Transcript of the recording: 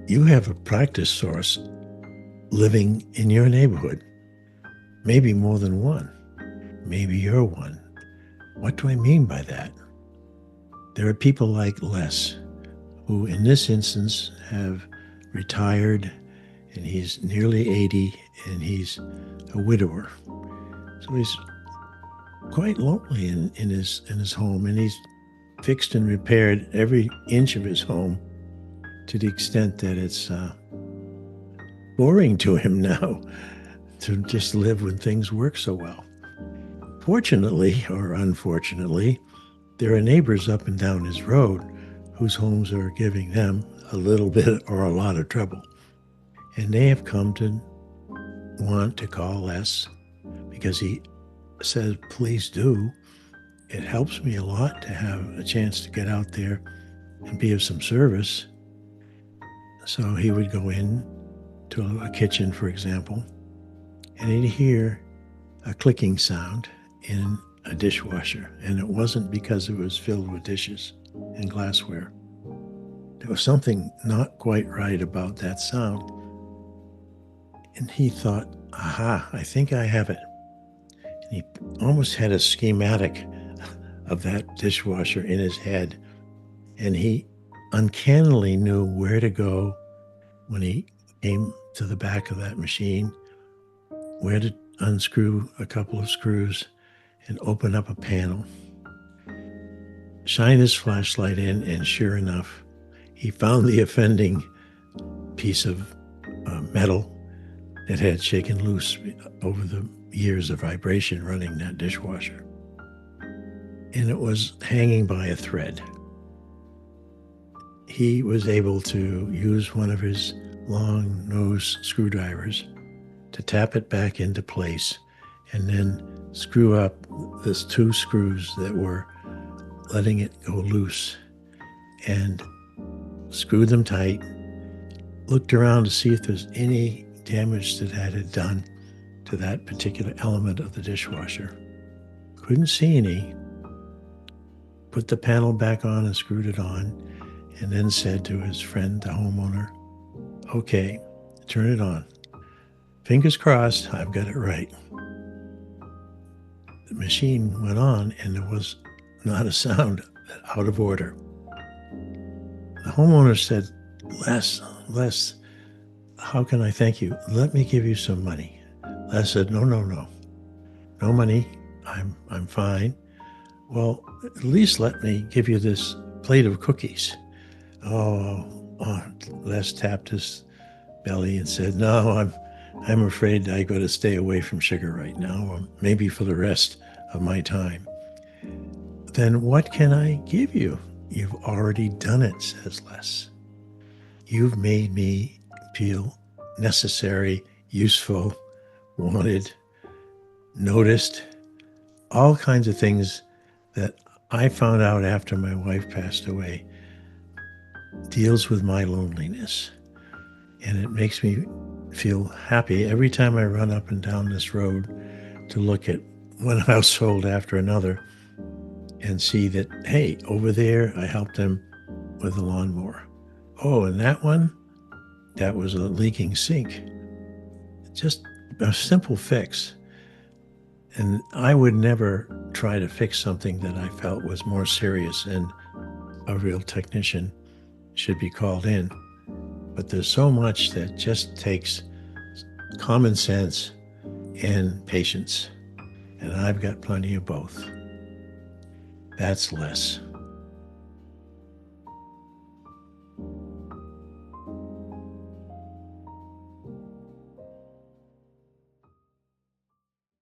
You have a practice source living in your neighborhood, maybe more than one. Maybe you're one. What do I mean by that? There are people like Les, who in this instance have retired, and he's nearly 80, and he's a widower. So he's quite lonely in his home, and he's fixed and repaired every inch of his home to the extent that it's boring to him now to just live when things work so well. Fortunately, or unfortunately, there are neighbors up and down his road whose homes are giving them a little bit or a lot of trouble. And they have come to want to call Les because he says, please do. It helps me a lot to have a chance to get out there and be of some service. So he would go in to a kitchen, for example, and he'd hear a clicking sound in a dishwasher. And it wasn't because it was filled with dishes and glassware. There was something not quite right about that sound. And he thought, aha, I think I have it. And he almost had a schematic of that dishwasher in his head. And he uncannily knew where to go when he came to the back of that machine, where to unscrew a couple of screws and open up a panel, shine his flashlight in, and sure enough, he found the offending piece of metal that had shaken loose over the years of vibration running that dishwasher. And it was hanging by a thread. He was able to use one of his long nose screwdrivers to tap it back into place and then screw up those two screws that were letting it go loose and screwed them tight, looked around to see if there's any damage that had done to that particular element of the dishwasher. Couldn't see any. Put the panel back on and screwed it on, and then said to his friend, the homeowner, okay, turn it on. Fingers crossed, I've got it right. The machine went on, and there was not a sound out of order. The homeowner said, Les, how can I thank you? Let me give you some money. Les said, no. No money. I'm fine. Well, at least let me give you this plate of cookies. Oh, Les tapped his belly and said, no, I'm afraid I got to stay away from sugar right now, or maybe for the rest of my time. Then what can I give you? You've already done it, says Les. You've made me feel necessary, useful, wanted, noticed, all kinds of things that I found out after my wife passed away deals with my loneliness. And it makes me feel happy every time I run up and down this road to look at one household after another and see that, hey, over there, I helped them with the lawnmower. Oh, and that one, that was a leaking sink. Just a simple fix. And I would never try to fix something that I felt was more serious and a real technician should be called in. But there's so much that just takes common sense and patience. And I've got plenty of both. That's Les.